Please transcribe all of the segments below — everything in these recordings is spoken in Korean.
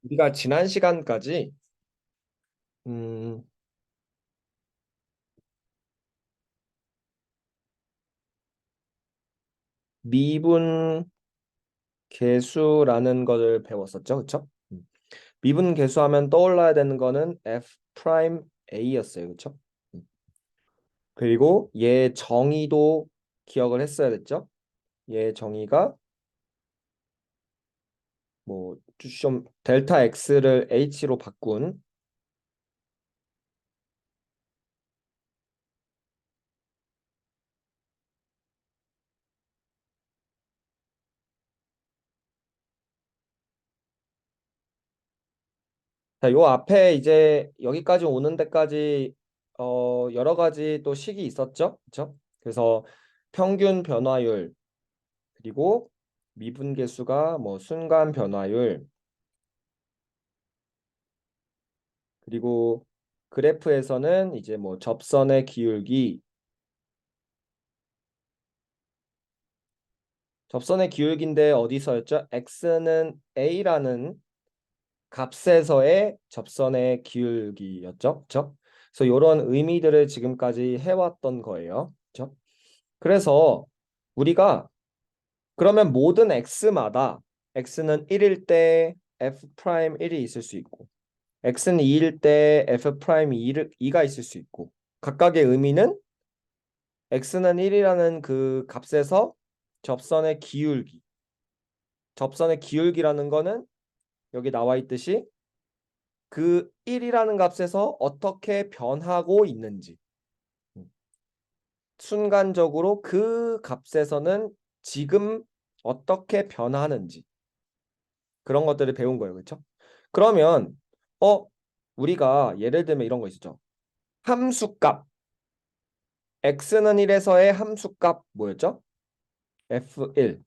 우리가 지난 시간까지 음, 미분 계수라는 것을 배웠었죠, 그렇죠? 미분 계수하면 떠올라야 되는 거는 f 프라임 a였어요, 그렇죠? 그리고 얘 정의도 기억을 했어야 됐죠? 얘 정의가 좀 델타 x를 h로 바꾼. 자, 요 앞에 이제 여기까지 오는 데까지 여러 가지 또 식이 있었죠, 그렇죠? 그래서 평균 변화율, 그리고 미분계수가 순간 변화율, 그리고 그래프에서는 이제 접선의 기울기, 접선의 기울기인데 어디서였죠? x는 a라는 값에서의 접선의 기울기였죠, 그렇죠? 그래서 이런 의미들을 지금까지 해왔던 거예요, 그렇죠? 그래서 우리가 그러면 모든 x마다 x는 1일 때 f 프라임 1이 있을 수 있고, x는 2일 때 f 프라임 2가 있을 수 있고, 각각의 의미는 x는 1이라는 그 값에서 접선의 기울기, 접선의 기울기라는 거는 여기 나와 있듯이 그 1이라는 값에서 어떻게 변하고 있는지, 순간적으로 그 값에서는 지금 어떻게 변하는지, 그런 것들을 배운 거예요, 그렇죠? 그러면 어 우리가 예를 들면 이런 거 있었죠. 함수값, x는 1에서의 함수값 뭐였죠? f1.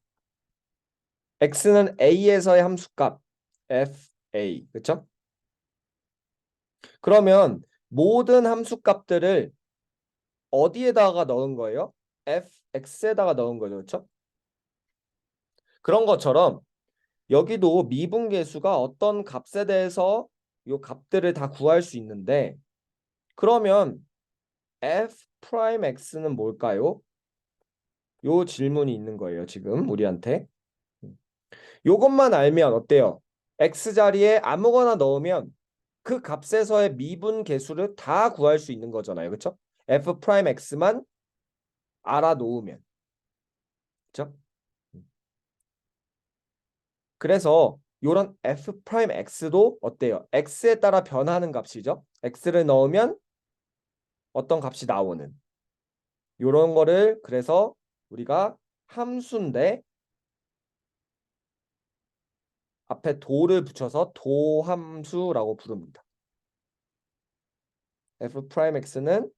x는 a에서의 함수값 fa. 그렇죠? 그러면 모든 함수값들을 어디에다가 넣은 거예요? fx에다가 넣은 거죠. 그렇죠? 그런 것처럼 여기도 미분계수가 어떤 값에 대해서 요 값들을 다 구할 수 있는데, 그러면 f 프라임 x는 뭘까요? 요 질문이 있는 거예요, 지금 우리한테. 요것만 알면 어때요? x 자리에 아무거나 넣으면 그 값에서의 미분 계수를 다 구할 수 있는 거잖아요. 그렇죠? f 프라임 x만 알아놓으면. 그렇죠? 그래서 요런 f 프라임 x도 어때요? x에 따라 변하는 값이죠. x를 넣으면 어떤 값이 나오는. 요런 거를 그래서 우리가 함수인데 앞에 도를 붙여서 도함수라고 부릅니다. f 프라임 x는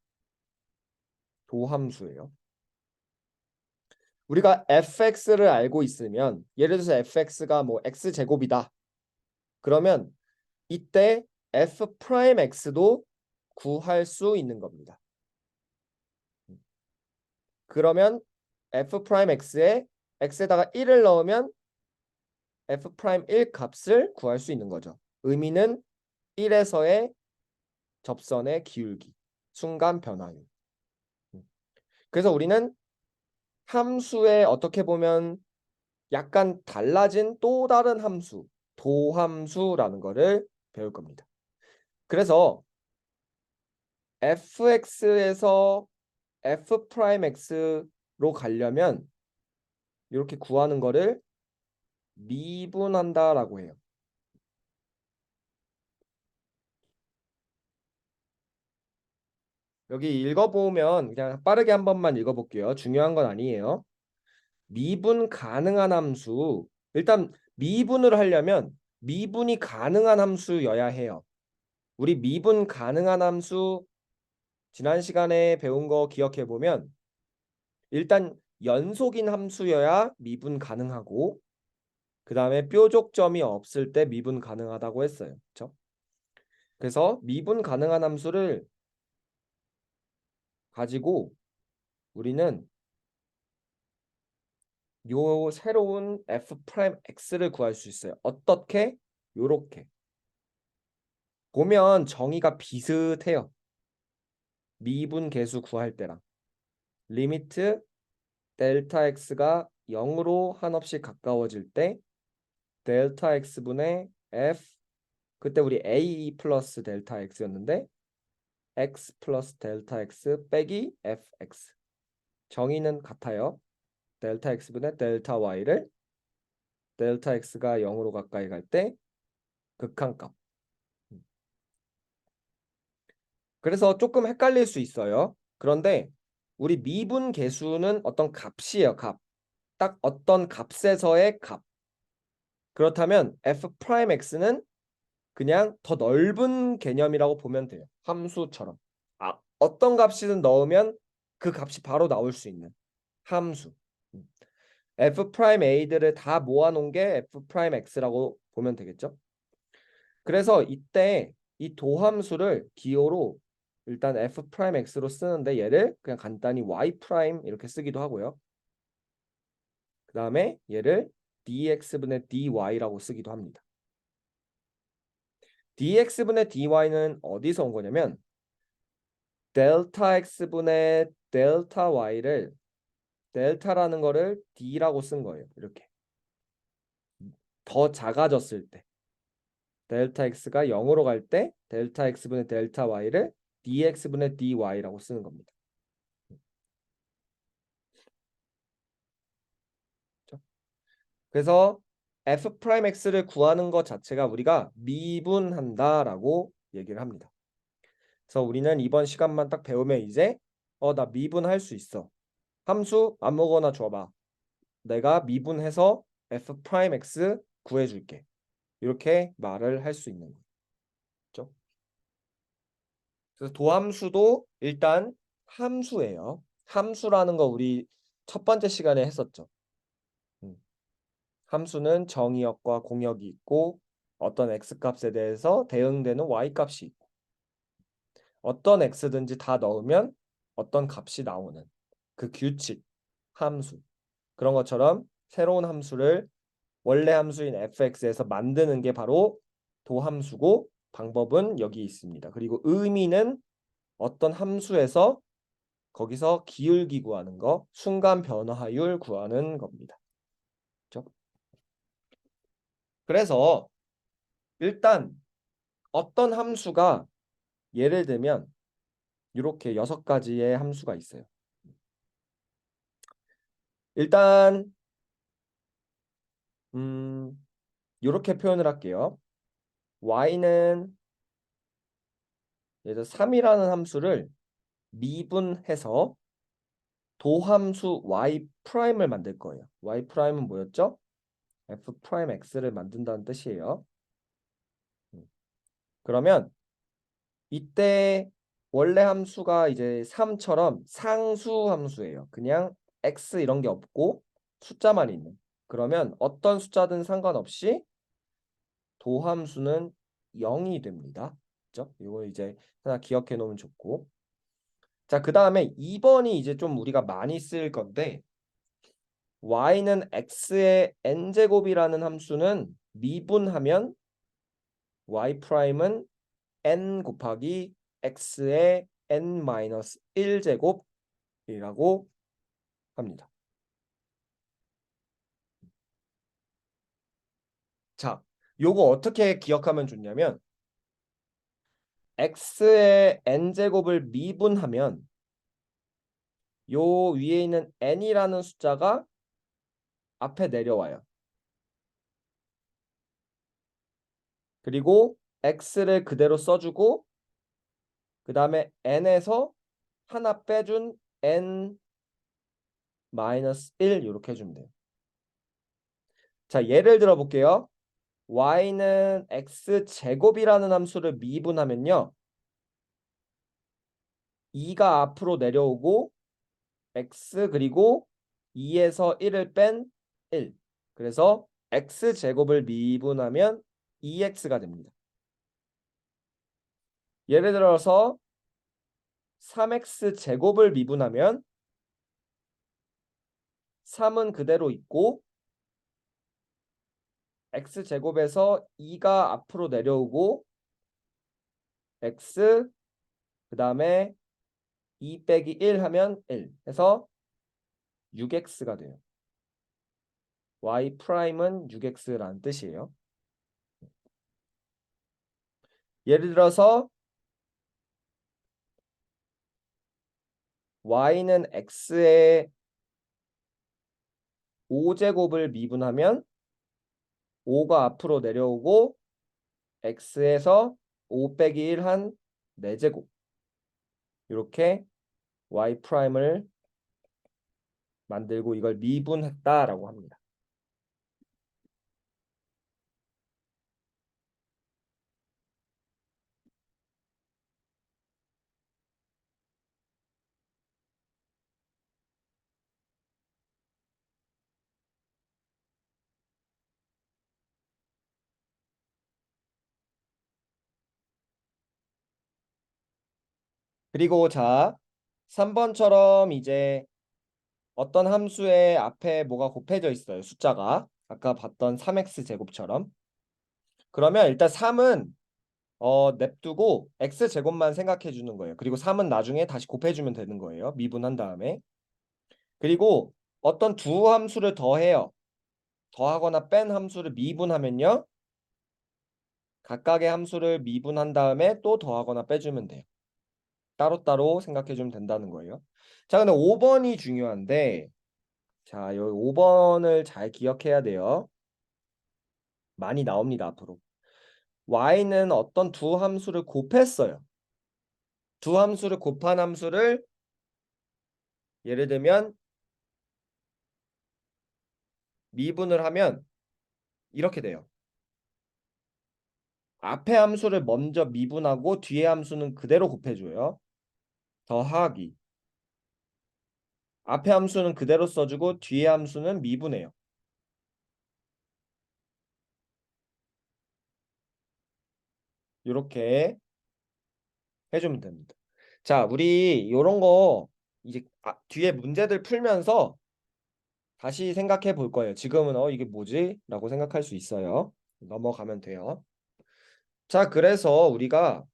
도함수예요. 우리가 fx를 알고 있으면, 예를 들어서 fx가 x제곱이다. 그러면 이때 f 프라임 x도 구할 수 있는 겁니다. 그러면 f 프라임 x에 x에다가 1을 넣으면 f 프라임 1 값을 구할 수 있는 거죠. 의미는 1에서의 접선의 기울기, 순간 변화율. 그래서 우리는 함수에 어떻게 보면 약간 달라진 또 다른 함수, 도함수라는 거를 배울 겁니다. 그래서 fx에서 f 프라임 x로 가려면 이렇게 구하는 거를 미분한다라고 해요. 여기 읽어보면 그냥 빠르게 한 번만 읽어볼게요. 중요한 건 아니에요. 미분 가능한 함수. 일단 미분을 하려면 미분이 가능한 함수여야 해요. 우리 미분 가능한 함수 지난 시간에 배운 거 기억해 보면 일단 연속인 함수여야 미분 가능하고, 그 다음에 뾰족점이 없을 때 미분 가능하다고 했어요. 그렇죠? 그래서 미분 가능한 함수를 가지고 우리는 요 새로운 f 프라임 x를 구할 수 있어요. 어떻게? 요렇게. 보면 정의가 비슷해요. 미분 계수 구할 때랑. 리미트 델타 x가 0으로 한없이 가까워질 때 델타 x분의 f, 그때 우리 a 플러스 델타 x였는데 x 플러스 델타 x 빼기 fx. 정의는 같아요. 델타 x분의 델타 y를 델타 x가 0으로 가까이 갈 때 극한값. 그래서 조금 헷갈릴 수 있어요. 그런데 우리 미분 계수는 어떤 값이에요. 값. 딱 어떤 값에서의 값. 그렇다면 f 프라임 x는 그냥 더 넓은 개념이라고 보면 돼요. 함수처럼. 어떤 값이든 넣으면 그 값이 바로 나올 수 있는 함수. f 프라임 a들을 다 모아놓은 게 f 프라임 x라고 보면 되겠죠. 그래서 이때 이 도함수를 기호로 일단 f 프라임 x로 쓰는데 얘를 그냥 간단히 y 프라임 이렇게 쓰기도 하고요. 그 다음에 얘를 dx분의 dy라고 쓰기도 합니다. dx분의 dy는 어디서 온 거냐면 델타 x분의 델타 y를 델타라는 거를 d라고 쓴 거예요. 이렇게 더 작아졌을 때 델타 x가 0으로 갈 때 델타 x분의 델타 y를 dx분의 dy라고 쓰는 겁니다. 그래서 f 프라임 x를 구하는 것 자체가 우리가 미분한다라고 얘기를 합니다. 그래서 우리는 이번 시간만 딱 배우면 이제 나 미분할 수 있어. 함수 아무거나 줘봐. 내가 미분해서 f 프라임 x 구해줄게. 이렇게 말을 할 수 있는 거죠. 그래서 도함수도 일단 함수예요. 함수라는 거 우리 첫 번째 시간에 했었죠. 음. 함수는 정의역과 공역이 있고 어떤 x값에 대해서 대응되는 y값이 있고 어떤 x든지 다 넣으면 어떤 값이 나오는 그 규칙, 함수. 그런 것처럼 새로운 함수를 원래 함수인 fx에서 만드는 게 바로 도함수고 방법은 여기 있습니다. 그리고 의미는 어떤 함수에서 거기서 기울기 구하는 거, 순간 변화율 구하는 겁니다. 그렇죠? 그래서 일단 어떤 함수가 예를 들면 이렇게 6가지의 함수가 있어요. 일단 이렇게 표현을 할게요. y는 예를 들어 3이라는 함수를 미분해서 도함수 y 프라임을 만들 거예요. y 프라임은 뭐였죠? f 프라임 x를 만든다는 뜻이에요. 그러면 이때 원래 함수가 이제 3처럼 상수 함수예요. 그냥 x 이런 게 없고 숫자만 있는. 그러면 어떤 숫자든 상관없이 도함수는 0이 됩니다. 그죠? 이거 이제 하나 기억해 놓으면 좋고. 자, 그 다음에 2번이 이제 좀 우리가 많이 쓸 건데 y는 x의 n제곱이라는 함수는 미분하면 y 프라임은 n 곱하기 x의 n-1제곱이라고 합니다. 자, 요거 어떻게 기억하면 좋냐면 x의 n제곱을 미분하면 요 위에 있는 n이라는 숫자가 앞에 내려와요. 그리고 x를 그대로 써주고 그 다음에 n에서 하나 빼준 n-1 이렇게 해주면 돼요. 자, 예를 들어 볼게요. y는 x제곱이라는 함수를 미분하면요. 2가 앞으로 내려오고 x 그리고 2에서 1을 뺀 1. 그래서 x제곱을 미분하면 2x가 됩니다. 예를 들어서 3x제곱을 미분하면 3은 그대로 있고 x제곱에서 2가 앞으로 내려오고 x 그 다음에 2 빼기 1 하면 1 해서 6x가 돼요. y 프라임은 6x라는 뜻이에요. 예를 들어서 y는 x의 5제곱을 미분하면 5가 앞으로 내려오고 x에서 5 빼기 1 한 4제곱 이렇게 y 프라임을 만들고 이걸 미분했다라고 합니다. 그리고 자 3번처럼 이제 어떤 함수의 앞에 뭐가 곱해져 있어요. 숫자가 아까 봤던 3x 제곱처럼. 그러면 일단 3은 냅두고 x 제곱만 생각해 주는 거예요. 그리고 3은 나중에 다시 곱해 주면 되는 거예요. 미분한 다음에. 그리고 어떤 두 함수를 더해요. 더하거나 뺀 함수를 미분하면요. 각각의 함수를 미분한 다음에 또 더하거나 빼주면 돼요. 따로따로 생각해 주면 된다는 거예요. 자, 근데 5번이 중요한데 자, 여기 5번을 잘 기억해야 돼요. 많이 나옵니다, 앞으로. y는 어떤 두 함수를 곱했어요. 두 함수를 곱한 함수를 예를 들면 미분을 하면 이렇게 돼요. 앞에 함수를 먼저 미분하고 뒤에 함수는 그대로 곱해줘요. 더하기. 앞에 함수는 그대로 써주고 뒤에 함수는 미분해요. 이렇게 해주면 됩니다. 자, 우리 이런 거 이제 뒤에 문제들 풀면서 다시 생각해 볼 거예요. 지금은 이게 뭐지? 라고 생각할 수 있어요. 넘어가면 돼요. 자, 그래서 우리가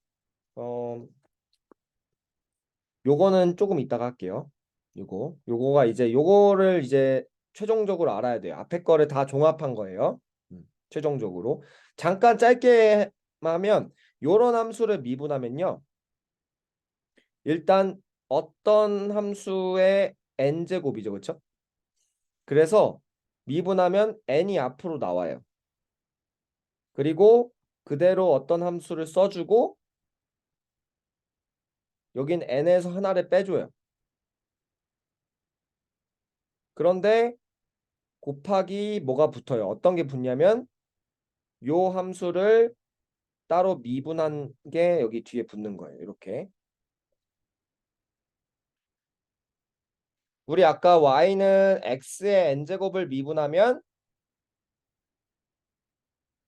요거는 조금 이따가 할게요. 요거가 이제 요거를 이제 최종적으로 알아야 돼요. 앞에 거를 다 종합한 거예요. 최종적으로. 잠깐 짧게 하면 요런 함수를 미분하면요. 일단 어떤 함수의 n제곱이죠. 그렇죠? 그래서 미분하면 n이 앞으로 나와요. 그리고 그대로 어떤 함수를 써주고 여긴 n에서 하나를 빼줘요. 그런데 곱하기 뭐가 붙어요. 어떤 게 붙냐면 요 함수를 따로 미분한 게 여기 뒤에 붙는 거예요. 이렇게. 우리 아까 y는 x의 n제곱을 미분하면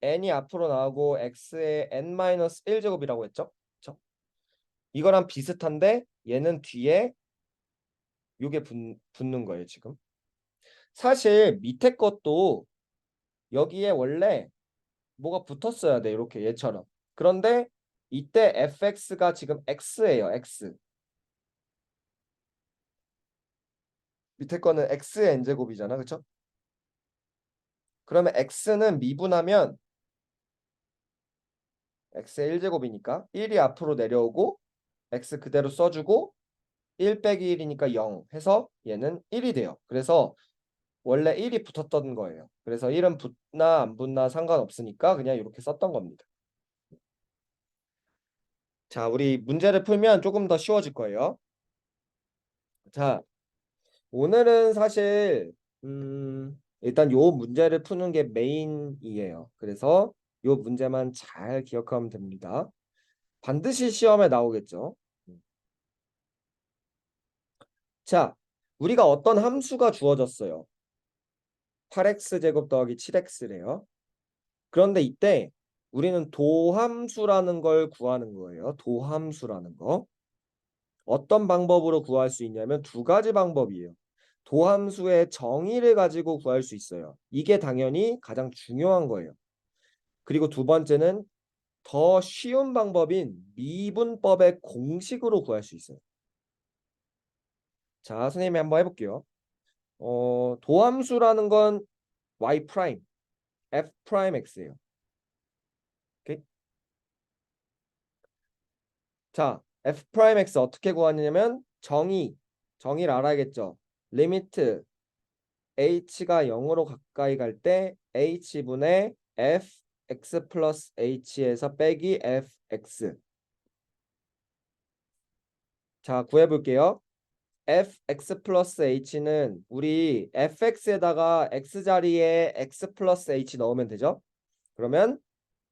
n이 앞으로 나오고 x의 n-1제곱이라고 했죠? 그쵸? 이거랑 비슷한데 얘는 뒤에 요게 붙는 거예요, 지금. 사실 밑에 것도 여기에 원래 뭐가 붙었어야 돼. 이렇게 얘처럼. 그런데 이때 fx가 지금 x예요. x. 밑에 거는 x의 n제곱이잖아. 그쵸? 그러면 x는 미분하면 x의 1제곱이니까 1이 앞으로 내려오고 x 그대로 써주고 1 빼기 1이니까 0 해서 얘는 1이 돼요. 그래서 원래 1이 붙었던 거예요. 그래서 1은 붙나 안 붙나 상관없으니까 그냥 이렇게 썼던 겁니다. 자, 우리 문제를 풀면 조금 더 쉬워질 거예요. 자, 오늘은 사실 일단 요 문제를 푸는 게 메인이에요. 그래서 요 문제만 잘 기억하면 됩니다. 반드시 시험에 나오겠죠. 자, 우리가 어떤 함수가 주어졌어요. 8x 제곱 더하기 7x래요. 그런데 이때 우리는 도함수라는 걸 구하는 거예요. 도함수라는 거. 어떤 방법으로 구할 수 있냐면 두 가지 방법이에요. 도함수의 정의를 가지고 구할 수 있어요. 이게 당연히 가장 중요한 거예요. 그리고 두 번째는 더 쉬운 방법인 미분법의 공식으로 구할 수 있어요. 자, 선생님이 한번 해볼게요. 도함수라는 건 y 프라임, f 프라임 x예요. 오케이? 자, f 프라임 x 어떻게 구하냐면 정의를 알아야겠죠. 리미트 h가 0으로 가까이 갈 때 h분의 f x 플러스 h에서 빼기 fx. 자, 구해볼게요. fx 플러스 h는 우리 fx에다가 x 자리에 x 플러스 h 넣으면 되죠. 그러면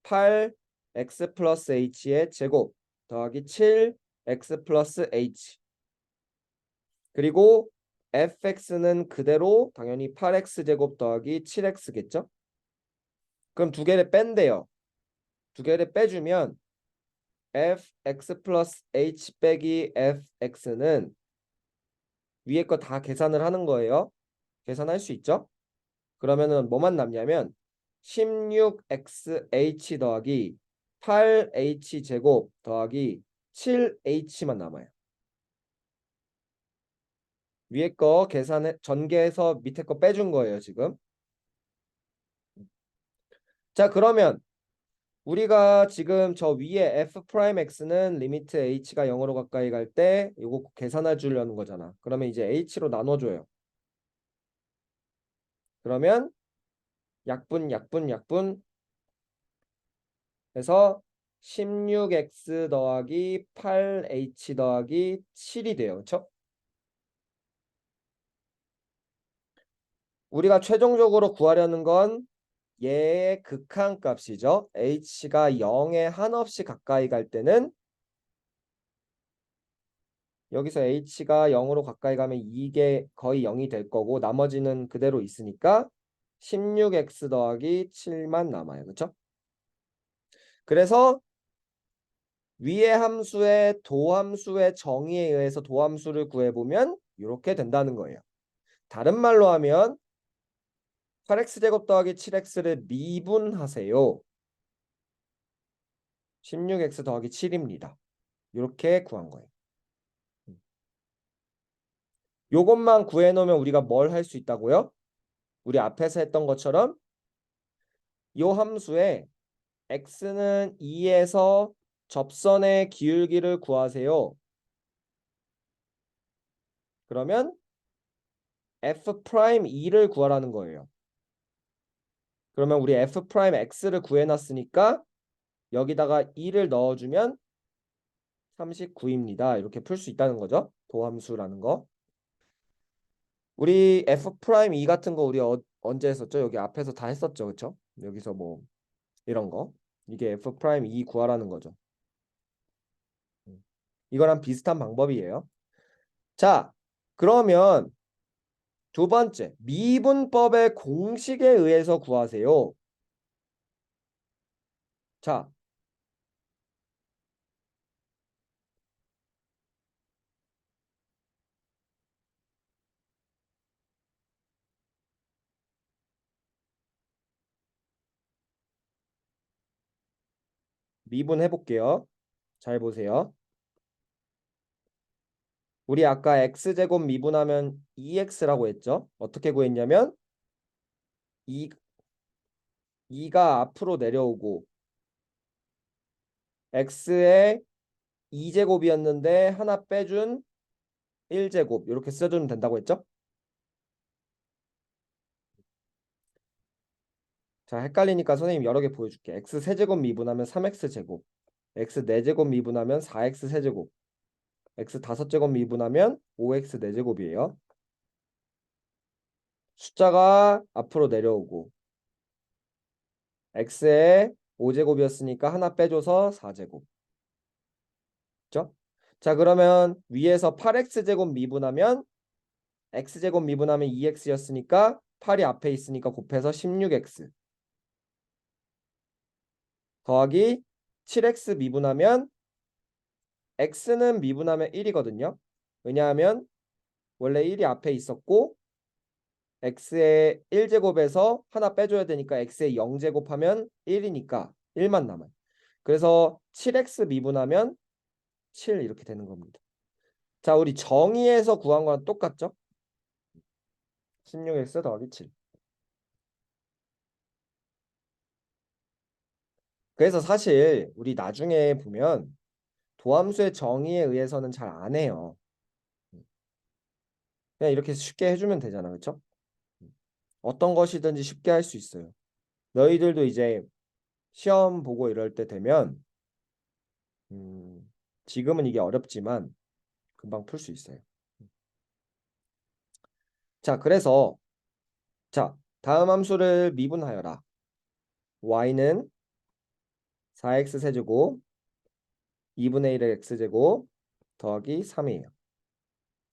8x 플러스 h의 제곱 더하기 7x 플러스 h. 그리고 fx는 그대로 당연히 8x 제곱 더하기 7x겠죠. 그럼 두 개를 뺀대요. 두 개를 빼주면 fx 플러스 h 빼기 fx는 위에 거 다 계산을 하는 거예요. 계산할 수 있죠? 그러면은 뭐만 남냐면 16xh 더하기 8h 제곱 더하기 7h만 남아요. 위에 거 계산해 전개해서 밑에 거 빼준 거예요, 지금. 자, 그러면 우리가 지금 저 위에 f 프라임 x는 리미트 h가 0으로 가까이 갈 때 이거 계산해 주려는 거잖아. 그러면 이제 h로 나눠줘요. 그러면 약분 해서 16x 더하기 8h 더하기 7이 돼요. 그렇죠? 우리가 최종적으로 구하려는 건 얘의 극한값이죠. h가 0에 한없이 가까이 갈 때는 여기서 h가 0으로 가까이 가면 이게 거의 0이 될 거고 나머지는 그대로 있으니까 16x 더하기 7만 남아요. 그렇죠? 그래서 위의 함수의 도함수의 정의에 의해서 도함수를 구해보면 이렇게 된다는 거예요. 다른 말로 하면 8x제곱 더하기 7x를 미분하세요. 16x 더하기 7입니다. 이렇게 구한 거예요. 요것만 구해놓으면 우리가 뭘 할 수 있다고요? 우리 앞에서 했던 것처럼 요 함수에 x는 2에서 접선의 기울기를 구하세요. 그러면 f 프라임 2를 구하라는 거예요. 그러면 우리 f 프라임 x를 구해놨으니까 여기다가 2를 넣어주면 39입니다. 이렇게 풀 수 있다는 거죠. 도함수라는 거. 우리 f 프라임 2 같은 거 우리 언제 했었죠? 여기 앞에서 다 했었죠. 그렇죠? 여기서 뭐 이런 거. 이게 f 프라임 2 구하라는 거죠. 이거랑 비슷한 방법이에요. 자, 그러면 두 번째, 미분법의 공식에 의해서 구하세요. 자, 미분해 볼게요. 잘 보세요. 우리 아까 x제곱 미분하면 2x라고 했죠? 어떻게 구했냐면 2가 앞으로 내려오고 x의 2제곱이었는데 하나 빼준 1제곱 이렇게 써주면 된다고 했죠? 자, 헷갈리니까 선생님 여러 개 보여줄게. x 세제곱 미분하면 3x제곱, x 4제곱 미분하면 4x 세제곱, x 5제곱 미분하면 5x 4제곱이에요. 숫자가 앞으로 내려오고 x의 5제곱이었으니까 하나 빼줘서 4제곱. 그렇죠? 자, 그러면 위에서 8x제곱 미분하면 x제곱 미분하면 2x였으니까 8이 앞에 있으니까 곱해서 16x 더하기 7x 미분하면 x는 미분하면 1이거든요. 왜냐하면 원래 1이 앞에 있었고 x의 1제곱에서 하나 빼줘야 되니까 x의 0제곱하면 1이니까 1만 남아요. 그래서 7x 미분하면 7 이렇게 되는 겁니다. 자, 우리 정의에서 구한 거랑 똑같죠? 16x 더하기 7. 그래서 사실 우리 나중에 보면 도함수의 정의에 의해서는 잘 안 해요. 그냥 이렇게 쉽게 해주면 되잖아, 그렇죠? 어떤 것이든지 쉽게 할 수 있어요. 너희들도 이제 시험 보고 이럴 때 되면 지금은 이게 어렵지만 금방 풀 수 있어요. 자, 그래서 자, 다음 함수를 미분하여라. y는 4x 세제곱 2분의 1의 x제곱 더하기 3이에요.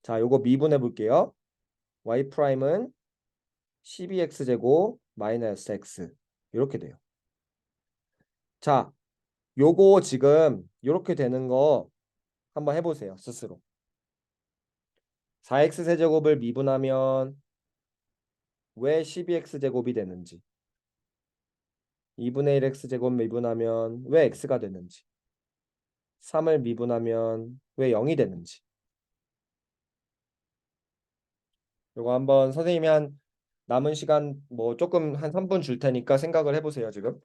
자, 요거 미분해 볼게요. y 프라임은 12x제곱 마이너스 x 이렇게 돼요. 자, 요거 지금 이렇게 되는 거 한번 해보세요. 스스로. 4x 세제곱을 미분하면 왜 12x제곱이 되는지 2분의 1x제곱 미분하면 왜 x가 되는지 3을 미분하면 왜 0이 되는지 요거 한번 선생님이 한 남은 시간 뭐 조금 한 3분 줄 테니까 생각을 해보세요. 지금.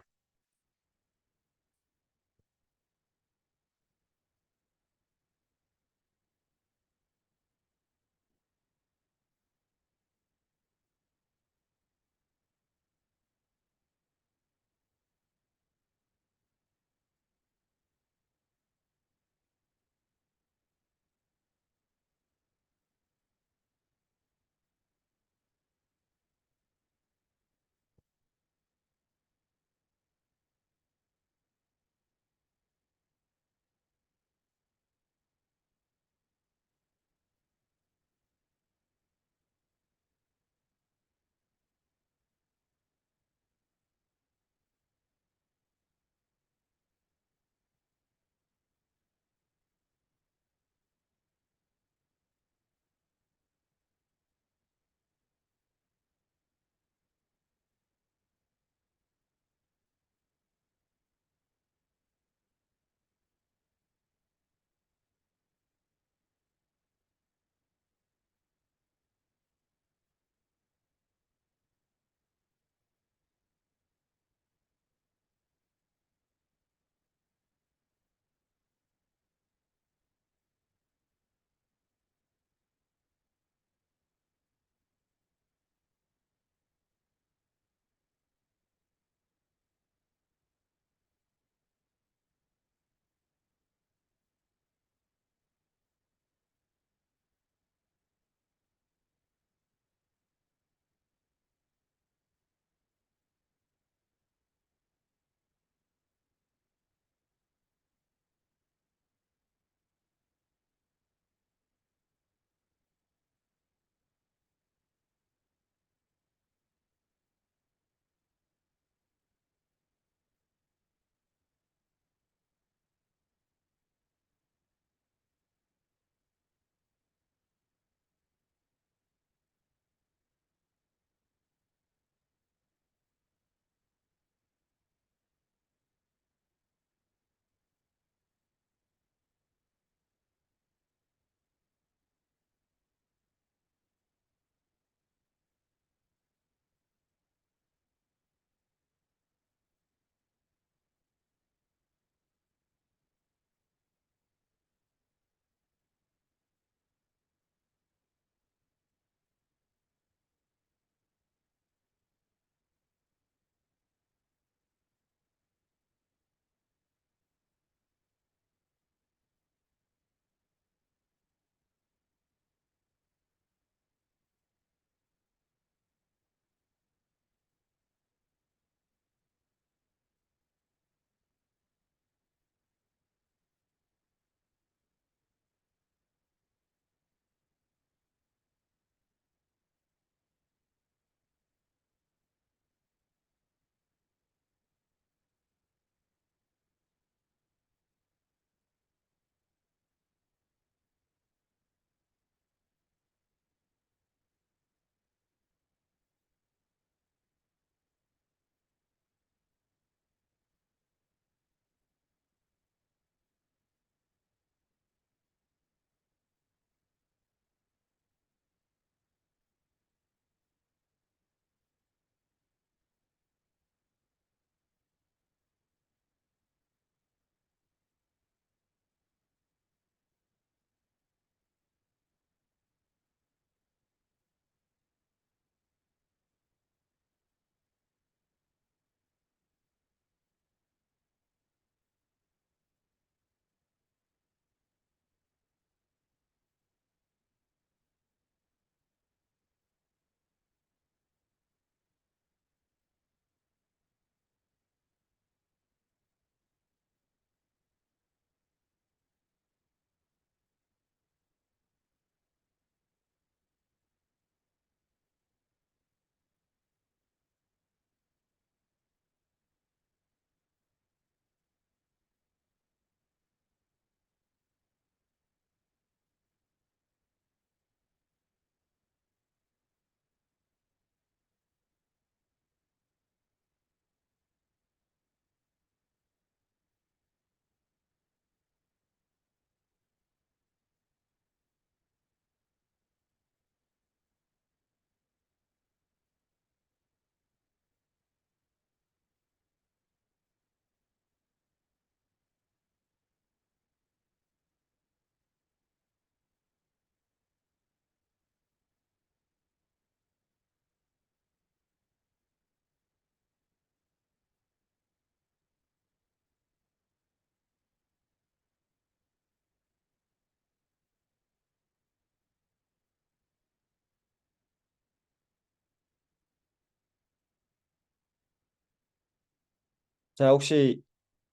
자, 혹시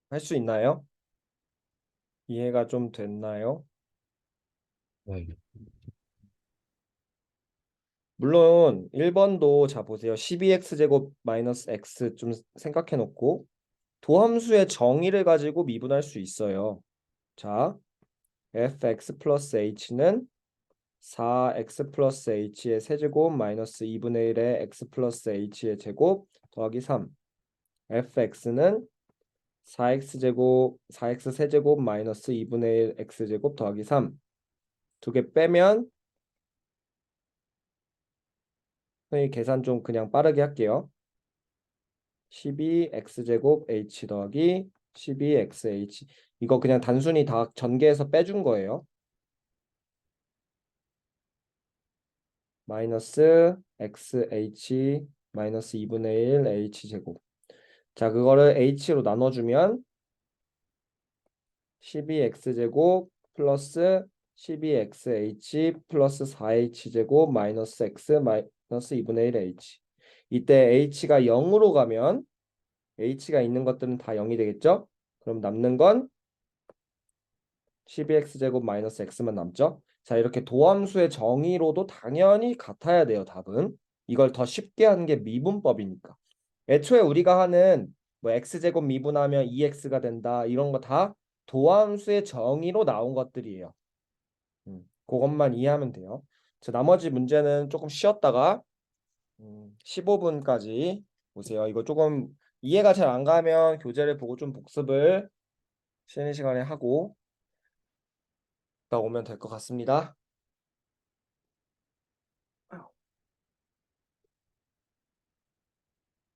할 수 있나요? 이해가 좀 됐나요? 네. 물론 1번도 자 보세요. 12x제곱 마이너스 x 좀 생각해 놓고 도함수의 정의를 가지고 미분할 수 있어요. 자, fx 플러스 h는 4x 플러스 h의 세제곱 마이너스 2분의 1의 x 플러스 h의 제곱 더하기 3. fx는 4x 세제곱 마이너스 2분의 1 x제곱 더하기 3. 두 개 빼면 선생님 계산 좀 그냥 빠르게 할게요. 12x제곱 h 더하기 12xh. 이거 그냥 단순히 다 전개해서 빼준 거예요. 마이너스 xh 마이너스 2분의 1 h제곱. 자, 그거를 h로 나눠주면 12x제곱 플러스 12xh 플러스 4h제곱 마이너스 x 마이너스 2분의 1 h. 이때 h가 0으로 가면 h가 있는 것들은 다 0이 되겠죠? 그럼 남는 건 12x제곱 마이너스 x만 남죠? 자, 이렇게 도함수의 정의로도 당연히 같아야 돼요, 답은. 이걸 더 쉽게 하는 게 미분법이니까. 애초에 우리가 하는 뭐 x제곱 미분하면 2x가 된다 이런 거 다 도함수의 정의로 나온 것들이에요. 그것만 이해하면 돼요. 자, 나머지 문제는 조금 쉬었다가 15분까지 보세요. 이거 조금 이해가 잘 안 가면 교재를 보고 좀 복습을 쉬는 시간에 하고 나 오면 될 것 같습니다.